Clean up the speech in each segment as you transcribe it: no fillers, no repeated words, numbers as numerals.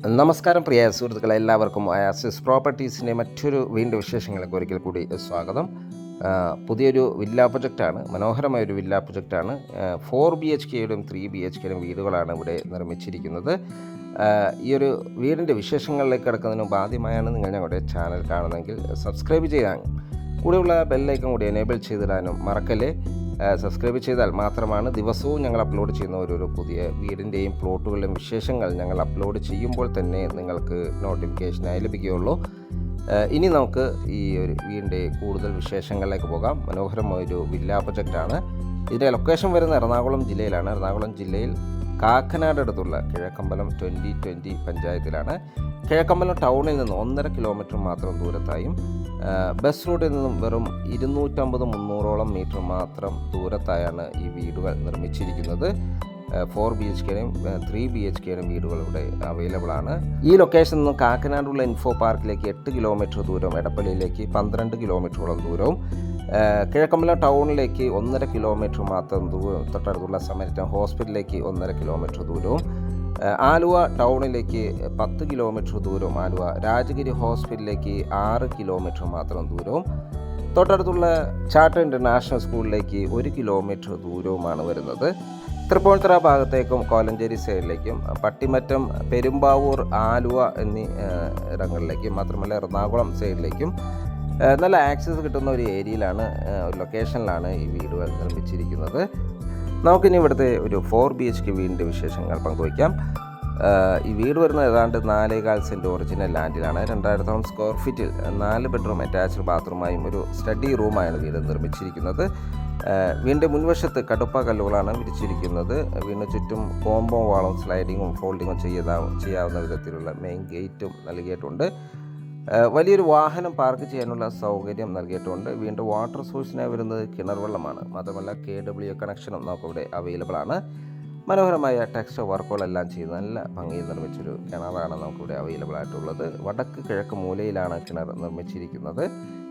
നമസ്കാരം പ്രിയ സുഹൃത്തുക്കളെ, എല്ലാവർക്കും ആസിസ് പ്രോപ്പർട്ടീസിൻ്റെ മറ്റൊരു വീണ്ടും വിശേഷങ്ങൾക്ക് ഒരിക്കൽ കൂടി സ്വാഗതം. പുതിയൊരു വില്ല പ്രൊജക്റ്റാണ്, മനോഹരമായൊരു വില്ല പ്രൊജക്റ്റാണ്. 4 BHKയുടെയും 3 BHKയുടെയും വീടുകളാണ് ഇവിടെ നിർമ്മിച്ചിരിക്കുന്നത്. ഈ ഒരു വീടിൻ്റെ വിശേഷങ്ങളിലേക്ക് കിടക്കുന്നതിന് മുമ്പ് ആദ്യമായാണ് നിങ്ങൾ ഞങ്ങളുടെ ചാനൽ കാണുന്നതെങ്കിൽ സബ്സ്ക്രൈബ് ചെയ്യാൻ കൂടെയുള്ള ബെല്ലൈക്കൺ കൂടി എനേബിൾ ചെയ്തിടാനും മറക്കല്ലേ. സബ്സ്ക്രൈബ് ചെയ്താൽ മാത്രമാണ് ദിവസവും ഞങ്ങൾ അപ്ലോഡ് ചെയ്യുന്ന ഓരോരോ പുതിയ വീടിൻ്റെയും പ്ലോട്ടുകളുടെയും വിശേഷങ്ങൾ ഞങ്ങൾ അപ്ലോഡ് ചെയ്യുമ്പോൾ തന്നെ നിങ്ങൾക്ക് നോട്ടിഫിക്കേഷനായി ലഭിക്കുകയുള്ളൂ. ഇനി നമുക്ക് ഈ ഒരു വീടിൻ്റെ കൂടുതൽ വിശേഷങ്ങളിലേക്ക് പോകാം. മനോഹരമായൊരു വില്ല പ്രൊജക്റ്റാണ്. ഇതിൻ്റെ ലൊക്കേഷൻ വരുന്ന എറണാകുളം ജില്ലയിലാണ്. എറണാകുളം ജില്ലയിൽ കാക്കനാട് അടുത്തുള്ള കിഴക്കമ്പലം 2020 പഞ്ചായത്തിലാണ്. കിഴക്കമ്പലം ടൗണിൽ നിന്ന് 1.5 കിലോമീറ്റർ മാത്രം ദൂരത്തായും ബസ് റൂട്ടിൽ നിന്നും വെറും 250-300 മീറ്റർ മാത്രം ദൂരത്തായാണ് ഈ വീടുകൾ നിർമ്മിച്ചിരിക്കുന്നത്. 4 BHKയുടെയും 3 BHKയുടെയും വീടുകൾ ഇവിടെ അവൈലബിൾ ആണ്. ഈ ലൊക്കേഷനിൽ നിന്ന് കാക്കനാടുള്ള ഇൻഫോ പാർക്കിലേക്ക് 8 കിലോമീറ്റർ ദൂരവും, എടപ്പള്ളിയിലേക്ക് 12 കിലോമീറ്ററോളം ദൂരവും, കിഴക്കമ്പലം ടൗണിലേക്ക് 1.5 കിലോമീറ്റർ മാത്രം ദൂരം, തൊട്ടടുത്തുള്ള സമരറ്റം ഹോസ്പിറ്റലിലേക്ക് 1.5 കിലോമീറ്റർ ദൂരവും, ആലുവ ടൗണിലേക്ക് 10 കിലോമീറ്റർ ദൂരവും, ആലുവ രാജഗിരി ഹോസ്പിറ്റലിലേക്ക് 6 കിലോമീറ്റർ മാത്രം ദൂരവും, തൊട്ടടുത്തുള്ള ചാട്ട ഇൻ്റർനാഷണൽ സ്കൂളിലേക്ക് 1 കിലോമീറ്റർ ദൂരവുമാണ് വരുന്നത്. തൃപ്പൂണിത്തുറ ഭാഗത്തേക്കും കോലഞ്ചേരി സൈഡിലേക്കും പട്ടിമറ്റം, പെരുമ്പാവൂർ, ആലുവ എന്നീ ഇടങ്ങളിലേക്കും, മാത്രമല്ല എറണാകുളം സൈഡിലേക്കും നല്ല ആക്സസ് കിട്ടുന്ന ഒരു ഏരിയയിലാണ്, ഒരു ലൊക്കേഷനിലാണ് ഈ വീടുകൾ നിർമ്മിച്ചിരിക്കുന്നത്. നമുക്കിനി ഇവിടുത്തെ ഒരു 4 BHK വീടിൻ്റെ വിശേഷങ്ങൾ പങ്കുവയ്ക്കാം. ഈ വീട് വരുന്നത് ഏതാണ്ട് 4.25 സെൻറ്റ് ഒറിജിനൽ ലാൻഡിലാണ്. 2000 സ്ക്വയർ ഫീറ്റിൽ 4 ബെഡ്റൂം അറ്റാച്ച്ഡ് ബാത്റൂമായും ഒരു സ്റ്റഡി റൂമായാണ് വീട് നിർമ്മിച്ചിരിക്കുന്നത്. വീടിൻ്റെ മുൻവശത്ത് കടുപ്പ കല്ലുകളാണ് വിരിച്ചിരിക്കുന്നത്. വീടിന് ചുറ്റും കോമ്പൗണ്ട് വാളും സ്ലൈഡിങ്ങും ഫോൾഡിങ്ങും ചെയ്യാവുന്ന വിധത്തിലുള്ള മെയിൻ ഗേറ്റും നൽകിയിട്ടുണ്ട്. വലിയൊരു വാഹനം പാർക്ക് ചെയ്യാനുള്ള സൗകര്യം നൽകിയിട്ടുണ്ട്. വീണ്ടും വാട്ടർ സോഴ്സിനായി വരുന്നത് കിണർ വെള്ളമാണ്. മാത്രമല്ല KW കണക്ഷനും നമുക്കിവിടെ അവൈലബിൾ ആണ്. മനോഹരമായ ടെക്സ്റ്റർ വർക്കുകളെല്ലാം ചെയ്ത് നല്ല ഭംഗിയിൽ നിർമ്മിച്ചൊരു കിണറാണ് നമുക്കിവിടെ അവൈലബിൾ ആയിട്ടുള്ളത്. വടക്ക് കിഴക്ക് മൂലയിലാണ് കിണർ നിർമ്മിച്ചിരിക്കുന്നത്.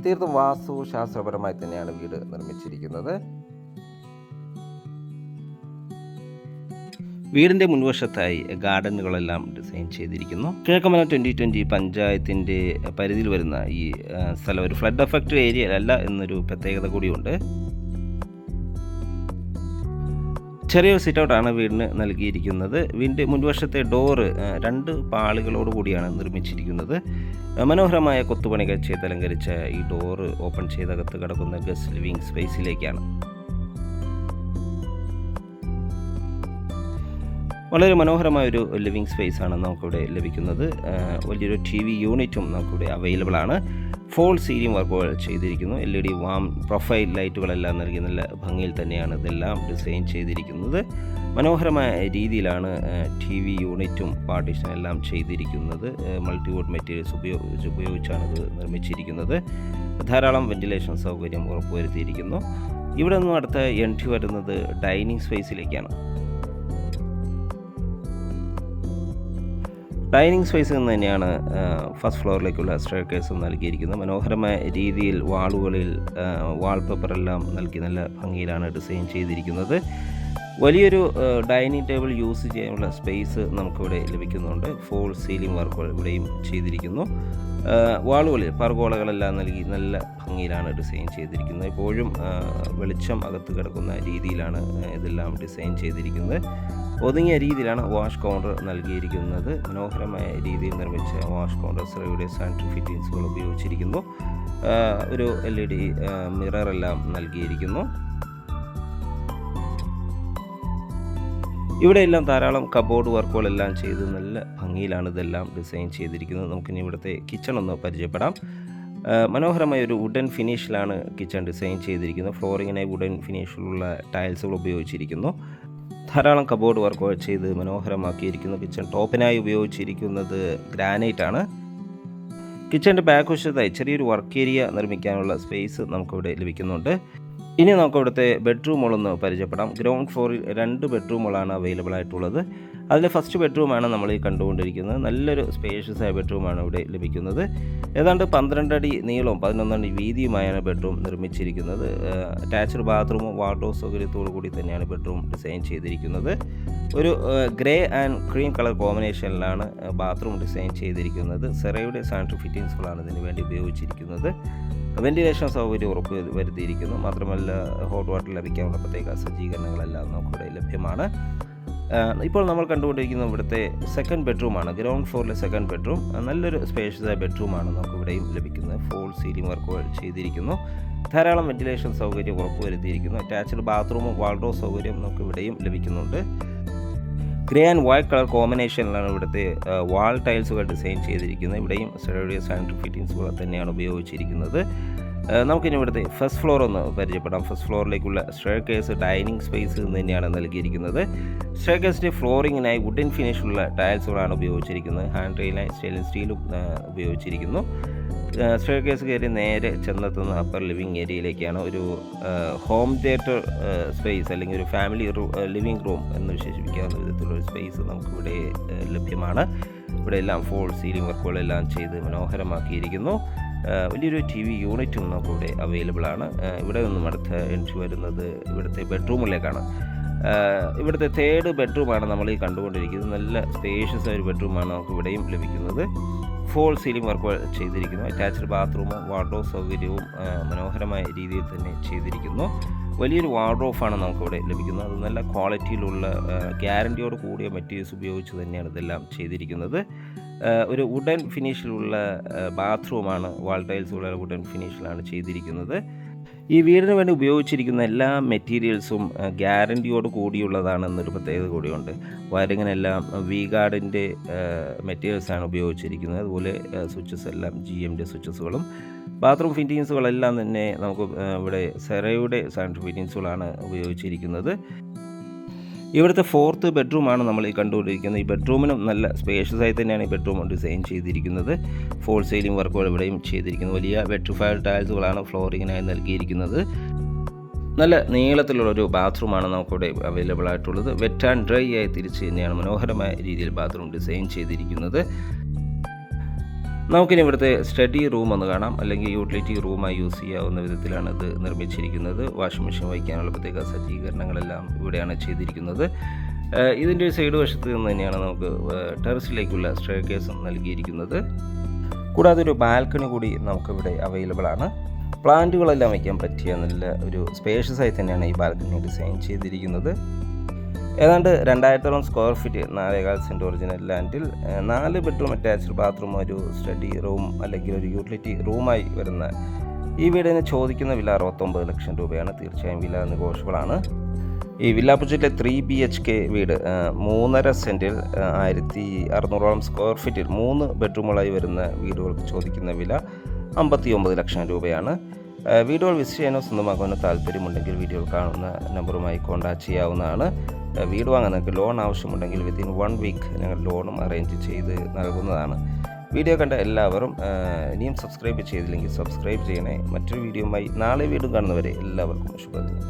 തീർത്തും വാസ്തുശാസ്ത്രപരമായി തന്നെയാണ് വീട് നിർമ്മിച്ചിരിക്കുന്നത്. വീടിൻ്റെ മുൻവശത്തായി ഗാർഡനുകളെല്ലാം ഡിസൈൻ ചെയ്തിരിക്കുന്നു. കിഴക്കമ്പലം 2020 പഞ്ചായത്തിൻ്റെ പരിധിയിൽ വരുന്ന ഈ സ്ഥലം ഒരു ഫ്ലഡ് എഫക്റ്റ് ഏരിയ അല്ല എന്നൊരു പ്രത്യേകത കൂടിയുണ്ട്. ചെറിയൊരു സിറ്റ് ഔട്ടാണ് വീടിന് നൽകിയിരിക്കുന്നത്. വീടിൻ്റെ മുൻവശത്തെ ഡോറ് 2 പാളികളോട് കൂടിയാണ് നിർമ്മിച്ചിരിക്കുന്നത്. മനോഹരമായ കൊത്തുപണികൾ ചെയ്ത് അലങ്കരിച്ച ഈ ഡോറ് ഓപ്പൺ ചെയ്തകത്ത് കിടക്കുന്ന ഗസ്റ്റ് ലിവിംഗ് സ്പേസിലേക്കാണ്. വളരെ മനോഹരമായൊരു ലിവിങ് സ്പേസ് ആണ് നമുക്കിവിടെ ലഭിക്കുന്നത്. വലിയൊരു TV യൂണിറ്റും നമുക്കിവിടെ അവൈലബിൾ ആണ്. ഫോൾ സീലിംഗ് വർക്കുകൾ ചെയ്തിരിക്കുന്നു. LED വാം പ്രൊഫൈൽ ലൈറ്റുകളെല്ലാം നൽകി നല്ല ഭംഗിയിൽ തന്നെയാണ് ഇതെല്ലാം ഡിസൈൻ ചെയ്തിരിക്കുന്നത്. മനോഹരമായ രീതിയിലാണ് TV യൂണിറ്റും പാർട്ടീഷനെല്ലാം ചെയ്തിരിക്കുന്നത്. മൾട്ടിവുഡ് മെറ്റീരിയൽസ് ഉപയോഗിച്ചാണ് ഇത് നിർമ്മിച്ചിരിക്കുന്നത്. ധാരാളം വെന്റിലേഷൻ സൗകര്യം ഉറപ്പുവരുത്തിയിരിക്കുന്നു. ഇവിടെ നിന്നും അടുത്ത എൻട്രി വരുന്നത് ഡൈനിങ് സ്പേസിലേക്കാണ്. ഡൈനിങ് സ്പേസിൽ നിന്ന് തന്നെയാണ് ഫസ്റ്റ് ഫ്ലോറിലേക്കുള്ള സ്റ്റെയർകേസും നൽകിയിരിക്കുന്നത്. മനോഹരമായ രീതിയിൽ വാളുകളിൽ വാൾപേപ്പറെല്ലാം നൽകി നല്ല ഭംഗിയിലാണ് ഡിസൈൻ ചെയ്തിരിക്കുന്നത്. വലിയൊരു ഡൈനിങ് ടേബിൾ യൂസ് ചെയ്യാനുള്ള സ്പേസ് നമുക്കിവിടെ ലഭിക്കുന്നുണ്ട്. ഫോൾ സീലിംഗ് വർക്കുകൾ ഇവിടെയും ചെയ്തിരിക്കുന്നു. വാളുകളിൽ പർഗോളകളെല്ലാം നൽകി നല്ല ഭംഗിയിലാണ് ഡിസൈൻ ചെയ്തിരിക്കുന്നത്. എപ്പോഴും വെളിച്ചം അകത്ത് കിടക്കുന്ന രീതിയിലാണ് ഇതെല്ലാം ഡിസൈൻ ചെയ്തിരിക്കുന്നത്. ഒതുങ്ങിയ രീതിയിലാണ് വാഷ് കൗണ്ടർ നൽകിയിരിക്കുന്നത്. മനോഹരമായ രീതിയിൽ നിർമ്മിച്ച വാഷ് കൗണ്ടർ ഇവിടെ സാനിറ്ററി ഫിറ്റിംഗ്സുകൾ ഉപയോഗിച്ചിരിക്കുന്നു. ഒരു LED മിററെല്ലാം നൽകിയിരിക്കുന്നു. ഇവിടെയെല്ലാം ധാരാളം കബോർഡ് വർക്കുകളെല്ലാം ചെയ്ത് നല്ല ഭംഗിയിലാണ് ഇതെല്ലാം ഡിസൈൻ ചെയ്തിരിക്കുന്നത്. നമുക്കിനി ഇവിടുത്തെ കിച്ചൺ ഒന്ന് പരിചയപ്പെടാം. മനോഹരമായ ഒരു വുഡൻ ഫിനിഷിലാണ് കിച്ചൺ ഡിസൈൻ ചെയ്തിരിക്കുന്നത്. ഫ്ലോറിങ്ങിനായി വുഡൻ ഫിനിഷിലുള്ള ടൈൽസുകൾ ഉപയോഗിച്ചിരിക്കുന്നു. ധാരാളം കബോർഡ് വർക്കുകൾ ചെയ്ത് മനോഹരമാക്കിയിരിക്കുന്നു. കിച്ചൺ ടോപ്പിനായി ഉപയോഗിച്ചിരിക്കുന്നത് ഗ്രാനൈറ്റ് ആണ്. കിച്ചൻ്റെ ബാക്ക് വശത്തായി ചെറിയൊരു വർക്ക് ഏരിയ നിർമ്മിക്കാനുള്ള സ്പേസ് നമുക്കിവിടെ ലഭിക്കുന്നുണ്ട്. ഇനി നമുക്ക് ഇവിടുത്തെ ബെഡ്റൂമുകളൊന്ന് പരിചയപ്പെടാം. ഗ്രൗണ്ട് ഫ്ലോറിൽ 2 ബെഡ്റൂമുകളാണ് അവൈലബിൾ ആയിട്ടുള്ളത്. അതിലെ ഫസ്റ്റ് ബെഡ്റൂമാണ് നമ്മൾ ഈ കണ്ടുകൊണ്ടിരിക്കുന്നത്. നല്ലൊരു സ്പേഷ്യസ് ആയ ബെഡ്റൂമാണ് ഇവിടെ ലഭിക്കുന്നത്. ഏതാണ്ട് 12 അടി നീളവും 11 അടി വീതിയുമായാണ് ബെഡ്റൂം നിർമ്മിച്ചിരിക്കുന്നത്. അറ്റാച്ച്ഡ് ബാത്റൂമും വാർഡ്രോബ് സൗകര്യത്തോടു കൂടി തന്നെയാണ് ബെഡ്റൂം ഡിസൈൻ ചെയ്തിരിക്കുന്നത്. ഒരു ഗ്രേ ആൻഡ് ക്രീം കളർ കോമ്പിനേഷനിലാണ് ബാത്റൂം ഡിസൈൻ ചെയ്തിരിക്കുന്നത്. സെറയുടെ സാനിറ്ററി ഫിറ്റിങ്സുകളാണ് ഇതിന് വേണ്ടി ഉപയോഗിച്ചിരിക്കുന്നത്. വെന്റിലേഷൻ സൗകര്യം ഉറപ്പ് വരുത്തിയിരിക്കുന്നു. മാത്രമല്ല ഹോട്ട് വാട്ടർ ലഭിക്കാനുള്ള പ്രത്യേക സജ്ജീകരണങ്ങളെല്ലാം നമുക്കിവിടെ ലഭ്യമാണ്. ഇപ്പോൾ നമ്മൾ കണ്ടുകൊണ്ടിരിക്കുന്നത് ഇവിടുത്തെ സെക്കൻഡ് ബെഡ്റൂമാണ്. ഗ്രൗണ്ട് ഫ്ലോറിലെ സെക്കൻഡ് ബെഡ്റൂം. നല്ലൊരു സ്പേഷ്യസ് ആയ ബെഡ്റൂമാണ് നമുക്കിവിടെയും ലഭിക്കുന്നത്. ഫോൾ സീലിംഗ് വർക്കുകൾ ചെയ്തിരിക്കുന്നു. ധാരാളം വെന്റിലേഷൻ സൗകര്യം ഉറപ്പുവരുത്തിയിരിക്കുന്നു. അറ്റാച്ച്ഡ് ബാത്റൂമും വാർഡ്രോബ് സൗകര്യം നമുക്കിവിടെയും ലഭിക്കുന്നുണ്ട്. ഗ്രേ ആൻഡ് വൈറ്റ് കളർ കോമ്പിനേഷനിലാണ് ഇവിടുത്തെ വാൾ ടൈൽസുകൾ ഡിസൈൻ ചെയ്തിരിക്കുന്നത്. ഇവിടെയും സെറയുടെ സാനിറ്ററി ഫിറ്റിങ്സുകൾ തന്നെയാണ് ഉപയോഗിച്ചിരിക്കുന്നത്. നമുക്കിനി ഇവിടുത്തെ ഫസ്റ്റ് ഫ്ലോർ ഒന്ന് പരിചയപ്പെടാം. ഫസ്റ്റ് ഫ്ലോറിലേക്കുള്ള സ്റ്റെയർ കേസ് ഡൈനിങ് സ്പേസ് എന്ന് തന്നെയാണ് നൽകിയിരിക്കുന്നത്. സ്റ്റെയർ കേസിൻ്റെ ഫ്ലോറിങ്ങിനായി വുഡൻ ഫിനിഷുള്ള ടൈൽസുകളാണ് ഉപയോഗിച്ചിരിക്കുന്നത്. ഹാൻഡ് റെയിലിനായി സ്റ്റെയിൻലെസ് സ്റ്റീലും ഉപയോഗിച്ചിരിക്കുന്നു. സ്റ്റെയർ കേസ് കയറി നേരെ ചെന്നെത്തുന്ന അപ്പർ ലിവിങ് ഏരിയയിലേക്കാണ്. ഒരു ഹോം തിയേറ്റർ സ്പേസ് അല്ലെങ്കിൽ ഒരു ഫാമിലി ലിവിങ് റൂം എന്ന് വിശേഷിപ്പിക്കാവുന്ന വിധത്തിലുള്ള ഒരു സ്പേസ് നമുക്കിവിടെ ലഭ്യമാണ്. ഇവിടെ എല്ലാം ഫോൾ സീലിംഗ് വർക്കുകളെല്ലാം ചെയ്ത് മനോഹരമാക്കിയിരിക്കുന്നു. വലിയൊരു TV യൂണിറ്റും നമുക്കിവിടെ അവൈലബിൾ ആണ്. ഇവിടെ നിന്നും അടുത്ത എൻട്രി വരുന്നത് ഇവിടുത്തെ ബെഡ്റൂമിലേക്കാണ്. ഇവിടുത്തെ തേർഡ് ബെഡ്റൂമാണ് നമ്മൾ ഈ കണ്ടുകൊണ്ടിരിക്കുന്നത്. നല്ല സ്പേഷ്യസ് ആയ ഒരു ബെഡ്റൂമാണ് നമുക്ക് ഇവിടെയും ലഭിക്കുന്നത്. ഫോൾ സീലിംഗ് വർക്കുകൾ ചെയ്തിരിക്കുന്നു. അറ്റാച്ച്ഡ് ബാത്റൂമും വാർഡ്രോബ് സൗകര്യവും മനോഹരമായ രീതിയിൽ തന്നെ ചെയ്തിരിക്കുന്നു. വലിയൊരു വാർഡ്രോബാണ് നമുക്കിവിടെ ലഭിക്കുന്നത്. അത് നല്ല ക്വാളിറ്റിയിലുള്ള ഗ്യാരൻറ്റിയോട് കൂടിയ മെറ്റീരിയൽസ് ഉപയോഗിച്ച് തന്നെയാണ് ഇതെല്ലാം ചെയ്തിരിക്കുന്നത്. ഒരു വുഡൻ ഫിനിഷിലുള്ള ബാത്റൂമാണ്. വാൾ ടൈൽസുള്ള വുഡൻ ഫിനിഷിലാണ് ചെയ്തിരിക്കുന്നത്. ഈ വീടിന് വേണ്ടി ഉപയോഗിച്ചിരിക്കുന്ന എല്ലാ മെറ്റീരിയൽസും ഗ്യാരൻറ്റിയോട് കൂടിയുള്ളതാണെന്നൊരു പ്രത്യേകത കൂടിയുണ്ട്. വയറിങ്ങിനെല്ലാം വി-ഗാർഡിൻ്റെ മെറ്റീരിയൽസാണ് ഉപയോഗിച്ചിരിക്കുന്നത്. അതുപോലെ സ്വിച്ചസ് എല്ലാം GMD സ്വിച്ചസുകളും ബാത്റൂം ഫിറ്റിങ്സുകളെല്ലാം തന്നെ നമുക്ക് ഇവിടെ സെറയുടെ സാനിറ്ററി ഫിറ്റിങ്സുകളാണ് ഉപയോഗിച്ചിരിക്കുന്നത്. ഇവിടുത്തെ ഫോർത്ത് ബെഡ്റൂമാണ് നമ്മൾ ഈ കണ്ടുകൊണ്ടിരിക്കുന്നത്. ഈ ബെഡ്റൂമിനും നല്ല സ്പേഷ്യസ് ആയി തന്നെയാണ് ഈ ബെഡ്റൂം ഡിസൈൻ ചെയ്തിരിക്കുന്നത്. ഫോൾ സീലിംഗ് വർക്കുകൾ ഇവിടെയും ചെയ്തിരിക്കുന്നു. വലിയ വെട്രിഫൈഡ് ടൈൽസുകളാണ് ഫ്ലോറിങ്ങിനായി നൽകിയിരിക്കുന്നത്. നല്ല നീളത്തിലുള്ളൊരു ബാത്റൂമാണ് നമുക്കിവിടെ അവൈലബിൾ ആയിട്ടുള്ളത്. വെറ്റ് ആൻഡ് ഡ്രൈ ആയി തിരിച്ച് തന്നെയാണ് മനോഹരമായ രീതിയിൽ ബാത്റൂം ഡിസൈൻ ചെയ്തിരിക്കുന്നത്. നമുക്കിനി ഇവിടുത്തെ സ്റ്റഡി റൂം ഒന്ന് കാണാം. അല്ലെങ്കിൽ യൂട്ടിലിറ്റി റൂമായി യൂസ് ചെയ്യാവുന്ന വിധത്തിലാണ് ഇത് നിർമ്മിച്ചിരിക്കുന്നത്. വാഷിംഗ് മെഷീൻ വയ്ക്കാനുള്ള പ്രത്യേക സജ്ജീകരണങ്ങളെല്ലാം ഇവിടെയാണ് ചെയ്തിരിക്കുന്നത്. ഇതിൻ്റെ സൈഡ് വശത്ത് നിന്ന് തന്നെയാണ് നമുക്ക് ടെറസിലേക്കുള്ള സ്റ്റെയർ കേസും നൽകിയിരിക്കുന്നത്. കൂടാതെ ഒരു ബാൽക്കണി കൂടി നമുക്കിവിടെ അവൈലബിൾ ആണ്. പ്ലാന്റുകളെല്ലാം വയ്ക്കാൻ പറ്റിയ നല്ല ഒരു സ്പേഷ്യസ് ആയി തന്നെയാണ് ഈ ബാൽക്കണി ഡിസൈൻ ചെയ്തിരിക്കുന്നത്. ഏതാണ്ട് 2000 സ്ക്വയർ ഫീറ്റ് 4.25 സെൻറ്റ് ഒറിജിനൽ ലാൻഡിൽ 4 ബെഡ്റൂം അറ്റാച്ച്ഡ് ബാത്റൂം ഒരു സ്റ്റഡി റൂം അല്ലെങ്കിൽ ഒരു യൂട്ടിലിറ്റി റൂമായി വരുന്ന ഈ വീടിന് ചോദിക്കുന്ന വില 69 ലക്ഷം രൂപയാണ്. തീർച്ചയായും വില നെഗോഷ്യബിൾ ആണ്. ഈ വില്ല ബഡ്ജറ്റിലെ 3 BHK വീട് 3.5 സെൻറ്റിൽ 1600 സ്ക്വയർ ഫീറ്റിൽ 3 ബെഡ്റൂമുകളായി വരുന്ന വീടുകൾക്ക് ചോദിക്കുന്ന വില 59 ലക്ഷം രൂപയാണ്. വീഡിയോകൾ വിസിറ്റ് ചെയ്യാനോ സ്വന്തമാക്കാനോ താല്പര്യമുണ്ടെങ്കിൽ വീഡിയോയിൽ കാണുന്ന നമ്പറുമായി കോൺടാക്റ്റ് ചെയ്യാവുന്നതാണ്. വീട് വാങ്ങാൻ നിങ്ങൾക്ക് ലോൺ ആവശ്യമുണ്ടെങ്കിൽ വിത്തിൻ 1 വീക്ക് ഞങ്ങൾ ലോണും അറേഞ്ച് ചെയ്ത് നൽകുന്നതാണ്. വീഡിയോ കണ്ട എല്ലാവരും ഇനിയും സബ്സ്ക്രൈബ് ചെയ്തില്ലെങ്കിൽ സബ്സ്ക്രൈബ് ചെയ്യണേ. മറ്റൊരു വീഡിയോയുമായി നാളെ വീണ്ടും കാണുന്നവരെ എല്ലാവർക്കും ശുഭദിനം.